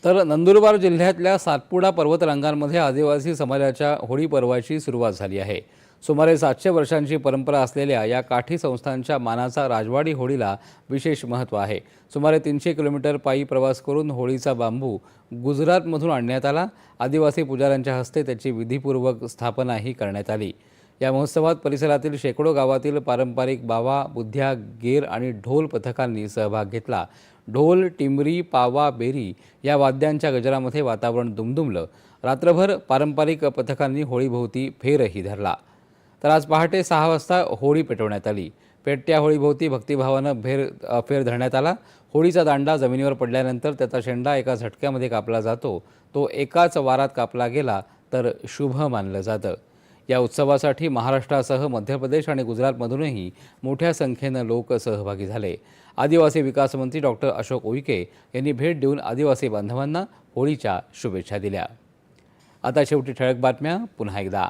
तर नंदुरबार जिल्ह्यातल्या सातपुडा पर्वतरांगांमध्ये आदिवासी समाजाच्या होळी पर्वाची सुरुवात झाली आहे। सुमारे 700 वर्षांची परंपरा असलेल्या या काठी संस्थांच्या मानाचा राजवाडी होळीला विशेष महत्त्व आहे। सुमारे 300 किलोमीटर पायी प्रवास करून होळीचा बांबू गुजरातमधून आणण्यात आला। आदिवासी पुजाऱ्यांच्या हस्ते त्याची विधिपूर्वक स्थापनाही करण्यात आली। या महोत्सवात परिसरातील शेकडो गावातील पारंपरिक बावा, बुद्ध्या, गेर आणि ढोल पथकांनी सहभाग घेतला। ढोल, टिमरी, पावा, बेरी या वाद्यांच्या गजरामध्ये वातावरण दुमदुमलं। रात्रभर पारंपरिक पथकांनी होळीभोवती फेरही धरला। तर आज पहाटे 6 वाजता होळी पेटवण्यात आली। पेटत्या होळीभोवती भक्तिभावानं फेर धरण्यात आला। होळीचा दांडा जमिनीवर पडल्यानंतर त्याचा शेंडा एका झटक्यामध्ये कापला जातो। तो एकाच वारात कापला गेला तर शुभ मानलं जातं। या उत्सवासाठी महाराष्ट्रासह मध्य प्रदेश आणि गुजरातमधूनही मोठ्या संख्येनं लोक सहभागी झाले। आदिवासी विकास मंत्री डॉक्टर अशोक उईके यांनी भेट देऊन आदिवासी बांधवांना होळीच्या शुभेच्छा दिल्या। आता शेवटी ठळक बातम्या पुन्हा एकदा।